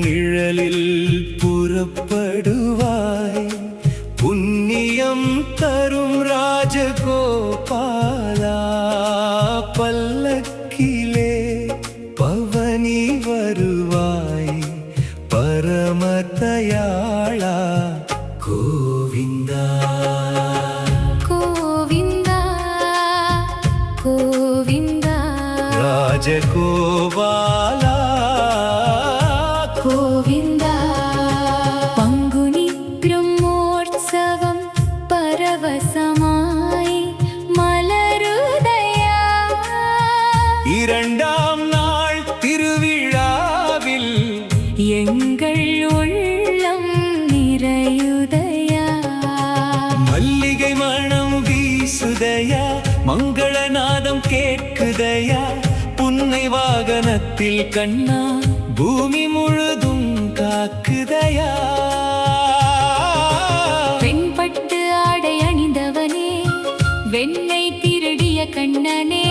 நிழலில் புறப்படுவாய். புண்ணியம் தரும் ராஜகோபாலா, பல்லக்கிலே பவனி வருவாய். பரமதயாளா கோவிந்தா கோவிந்தா கோவிந்தா, ராஜகோபாலா கோவிந்தா. பங்குனி பிரம்மோற்சவம் பரவசமாய் மலருதயா. இரண்டாம் நாள் திருவிழாவில் எங்கள் உள்ளம் நிறையுதயா. மல்லிகை மணம் வீசுதயா, மங்களநாதம் கேட்குதயா. புன்னை வாகனத்தில் கண்ணா பூமி முழுதும் காக்குதயா. வெண்பட்டு ஆடை அணிந்தவனே, வெண்ணை திருடிய கண்ணனே,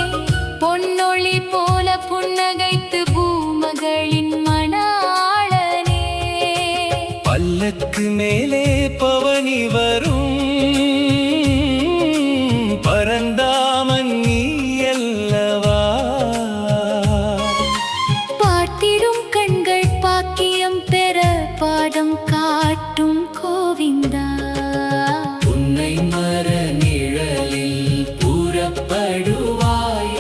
பொன்னொளி போல புன்னகைத்து பூமகளின் மணாளனே. பல்லக்கு மேலே பவனி வரும், பரந்தாமன் நீ அல்லவா. பார்த்திடும் கண்கள் பாக்கியம் பெற பாடம் காட்டும் கோவிந்தா. உன்னை மர நிழலில் புறப்படுவாய்.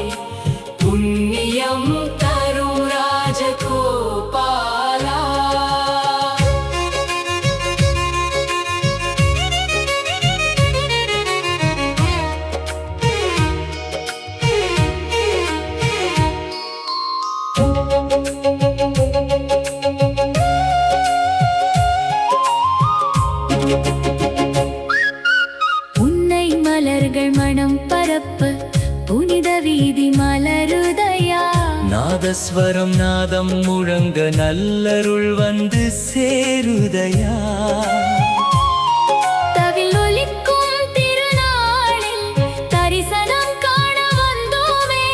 புண்ணியம் தரும் ராஜகோபாலா. உன்னை மலர்கள் மனம் பரப்ப புனித வீதி மலருதயா. நாதஸ்வரம் நாதம் முழங்க நல்லருள் வந்து சேருதயா. தவில் ஒலிக்கும் திருநாளில் தரிசனம் காண வந்தோமே.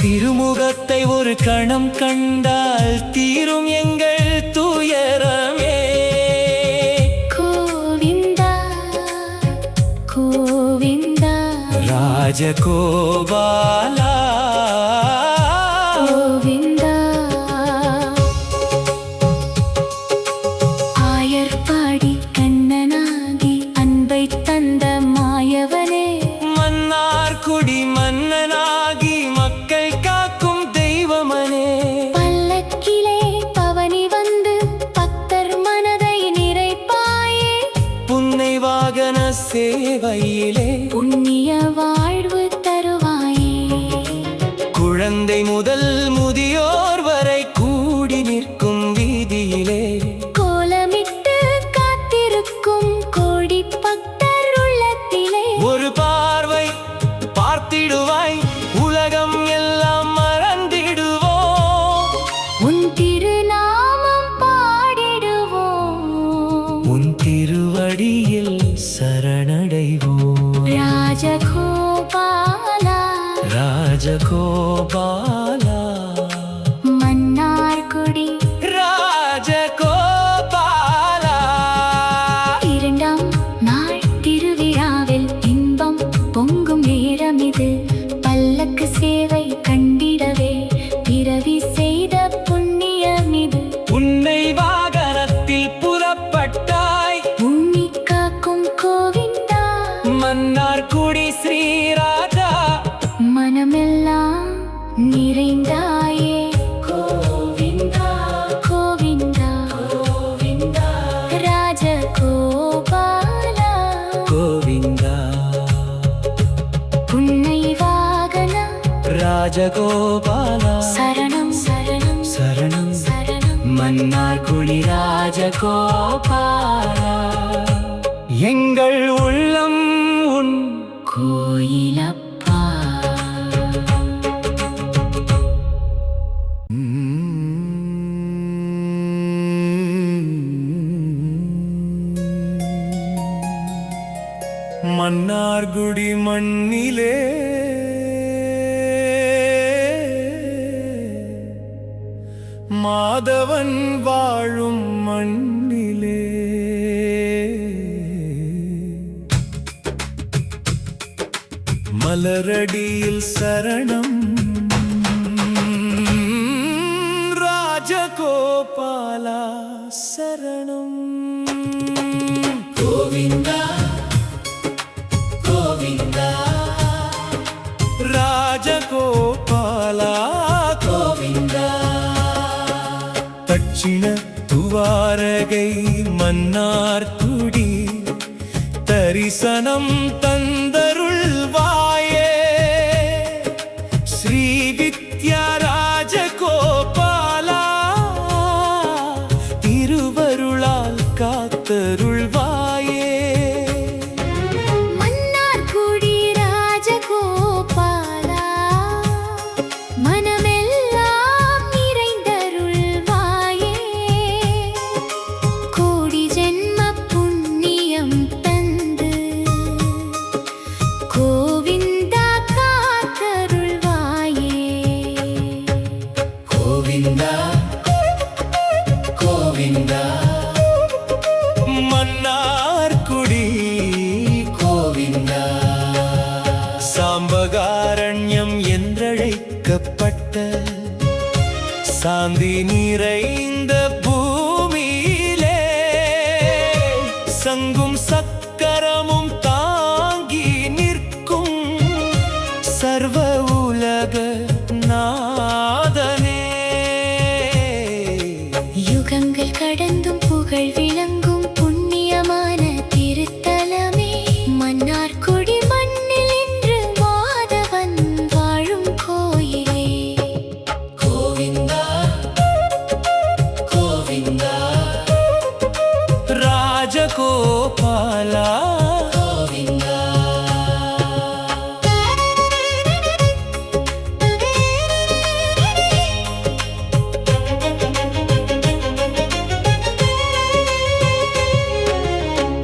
திருமுகத்தை ஒரு கணம் கண்டால் தீரும் எங்கள் துயரமே. கோவிந்தா கோவிந்தா, ராஜகோபாலா கோவிந்தா. ஆயர்பாடி கண்ணனாகி அன்பை தந்த மாயவனே. மன்னார்குடி மன்னனாகி மக்கள் காக்கும் தெய்வமனே. பல்லக்கிலே பவனி வந்து பக்தர் மனதை நிறைப்பாயே. புன்னை வாகன சேவையிலே புண்ணிய வாழ்வு தருவாயே. குழந்தை முதல் முதியோர் வரை கூடி நிற்கும் வீதியிலே கோலமிட்டு காத்திருக்கும் கோடி பக்தர் உள்ளத்திலே. ஒரு பார்வை பார்த்திடுவாய், உலகம் எல்லாம் மறந்திடுவோம். உன் திருநாமம் பாடிடுவோம், உன் திருவடியில் சரணடைவோம். ராஜகோபாலா ராஜகோபாலா மன்னார்குடி ராஜகோபாலா. இரண்டாம் நாள் திருவிழாவில் இன்பம் பொங்கும் நேரம் இது. பல்லக்கு சேவை கண்டிடவே பிறவி செய்த புண்ணியம் இது. உன்னை வாகனத்தில் புறப்பட்டாய். பூமி காக்கும் கோவிந்தா, மன்னார்குடி ஸ்ரீராஜா. மனமெல்லாம் நிறைந்தாயே. கோவிந்தா கோவிந்தா கோவிந்தா, ராஜகோபாலா கோவிந்தா புன்னை வாகன ராஜகோபாலா. சரணம் சரணம் சரணம் சரணம். மன்னார்குடி ராஜகோபாலா. எங்கள் உள்ளம் உன் கோயிலப்பா. மன்னார்குடி மண்ணிலே மாதவன் வாழ் வாழும் மண்ணிலே. மலரடியில் சரணம் ராஜகோபாலா சரணம். கோவிந்தா கோவிந்தா ராஜகோபாலா கோவிந்தா. தட்சிண துவாரகை மன்னார்குடி தரிசனம் தந்தருள்வாயே. ஸ்ரீ வித்யா ராஜகோபாலா திருவருளால் காத்தருள்வாயே. மன்னார்குடி ராஜகோபாலா மனமெல்லாம் நிறைந்தருள்வாயே. கோடி ஜென்ம புண்ணியம் தந்து கோவிந்தா காத்தருள்வாயே. கோவிந்தா கோவிந்தா மன்னார்குடி கோவிந்தா. சாம்பகாரண்யம் என்றழைக்கப்பட்ட சாந்தி நிறைந்த பூமியிலே சங்கும் சக்கரமும் தாங்கி நிற்கும் சர்வ உலக நாதனே. யுகங்கள் கடந்தும் புகழ் விளங்கும் புண்ணியமான திருத்தலமே மன்னார்குடி மண்ணில் இன்று மாதவன் வாழும் கோயிலே. கோவிந்தா கோவிந்தா ராஜகோபாலா கோவிந்தா.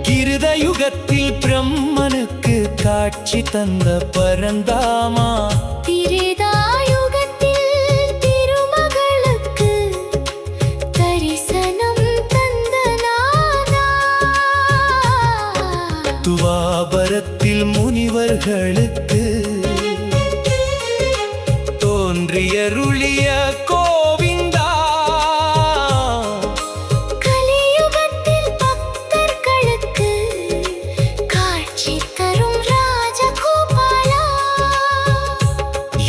கிருதயுகத்தில் பிரம்மனுக்கு காட்சி தந்த பரந்தாமா. திரேதாயுகத்தில் திருமகளுக்கு தரிசனம் தந்த நாதா. துவாபரத்தில் முனிவர்களுக்கு தோன்றியருளிய கோவிந்தா. கலியுகத்தில் பக்தர்களுக்கு காட்சி தரும் ராஜகோபாலா.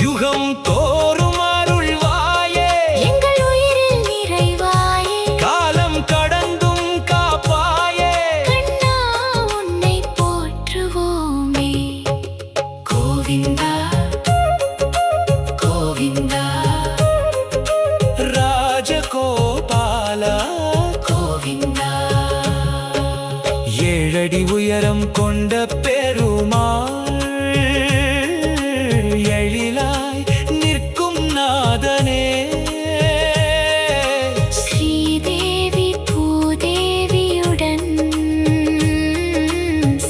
யுகம் தோறும் அருள்வாயே. எங்கள் உயிரில் நிறைவாயே. காலம் கடந்தும் காப்பாயே. கண்ணா உன்னை போற்றுவோமே. கோவிந்தா கோவிந்தா ராஜகோபாலா கோவிந்தா. ஏழடி உயரம் கொண்ட பெருமாள் எழிலாய் நிற்கும் நாதனே. ஸ்ரீதேவி பூதேவியுடன்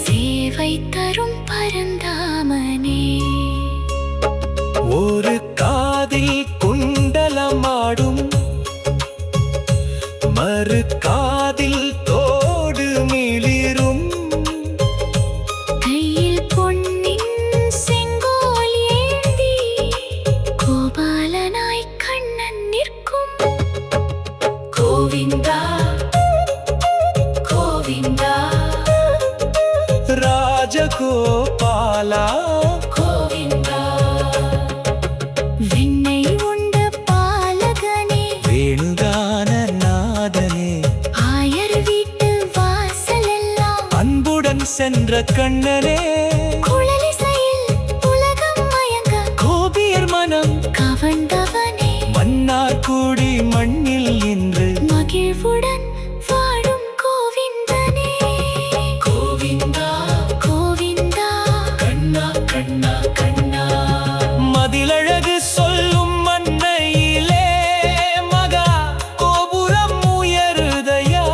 சேவை தரும் பரந்தாமனே. ஒரு காதில் குண்டலமாடும் மறு காதில் தோடு மிளிரும். கையில் பொன்னின் செங்கோல் ஏந்தி கோபாலனாய் கண்ணன் நிற்கும். கோவிந்தா கோவிந்தா ராஜகோபாலா கோவிந்தா. வெண்ணெய் உண்ட பாலகனே. வேணுகான நாதனே. ஆயர் வீட்டு வாசலெல்லாம் அன்புடன் சென்ற கண்ணனே. குழலிசையில் உலகம் மயங்க கோபியர் மனம் கவர்ந்தவனே. மன்னார்குடி மண்ணில் இன்று மகிழ்வுடன் வாழும் கோவிந்தனே. கோவிந்தா கோவிந்தா கண்ணா கண்ணா கண்ணா. மதிலழகு சொல்லும் மண்ணையிலே மகா கோபுரம் உயருதையா.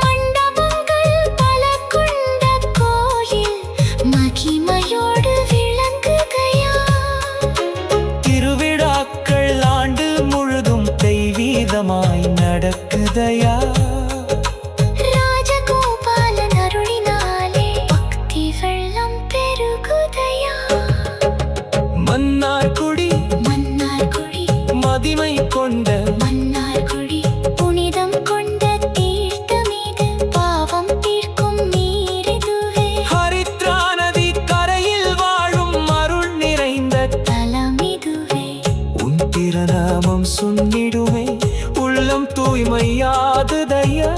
மண்டபங்கள் பல கொண்ட கோயில் மகிமையோடு விளங்குகையா. திருவிழாக்கள் ஆண்டு முழுதும் தெய்வீகமாய் நட நடக்குதையா ராஜகோபாலன் அருளினாலே பக்தி வெள்ளம் பெருகுதையா மன்னார்குடி மன்னார்குடி மதிமை கொண்ட மன்னார்குடி புனிதம் கொண்ட தீர்த்தமீது பாவம் தீர்க்கும் நீரிதுவே ஹரித்ரா நதி கரையில் வாழும் அருள் நிறைந்த தலமிதுவே உன் திருநாமம் சொன்னிடுமே உள்ளம் தூய்மையாதுதையா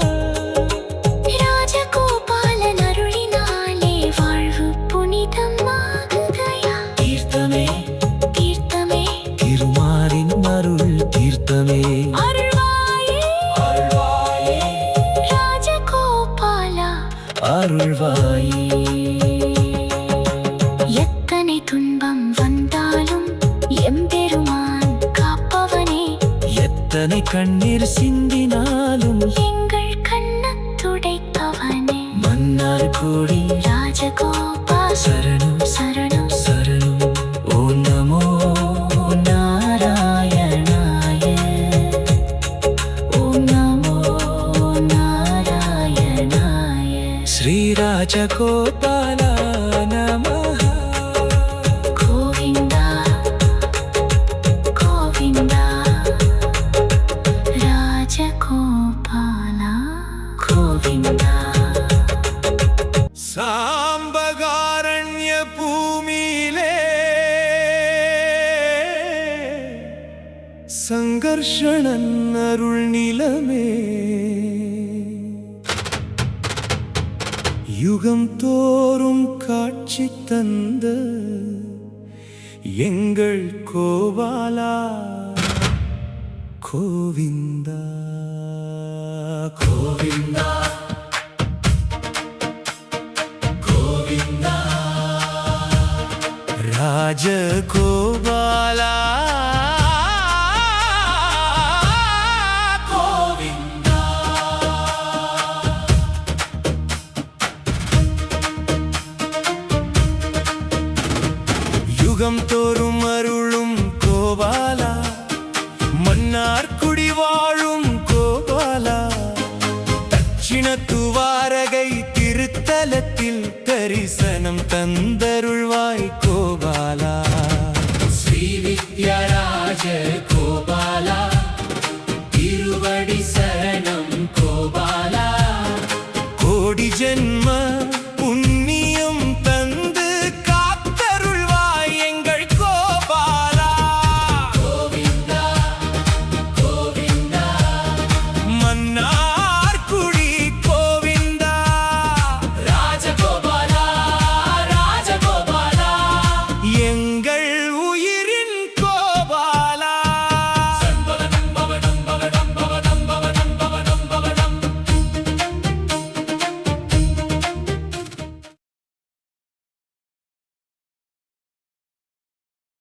ராஜகோபாலன் அருளினாலே வாழ்வு புனிதமாகுதையா தீர்த்தமே தீர்த்தமே திருமாலின் அருள் தீர்த்தமே அருள்வாயே அருள்வாயே ராஜகோபாலா அருள்வாயே எத்தனை துன்பம் வந்தாலும் எம்பெருமான் காப்பவனே எத்தனை கண்ணீர் சிந்தினாலும் எங்கள் கண்ணத் துடைப்பவனே மன்னார்குடி ராஜகோபா சரணம் சரணம் சரணம் ஓம் நமோ நாராயணாய ஓம் நமோ நாராயணாய ஸ்ரீராஜகோபால நமः கோவிந்தா கோவிந்தா ராஜகோபாலா கோவிந்தா സാംബകാരണ്യ ഭൂമിയിലെ സംഘർഷണൻ അരുൾ നിലമേ யுகம் தோறும் காட்சி தந்த எங்கள் கோபாலா கோவிந்தா கோவிந்தா கோவிந்தா ராஜகோபாலா கோவிந்தா யுகம் தோறும் அருளும் கோபாலா மன்னார்குடி வாழும் கோபாலா தட்சிண துவாரகை திருத்தலத்தில் தரிசனம் தந்தருள்வாய் கோபாலா ஸ்ரீ வித்யாராஜ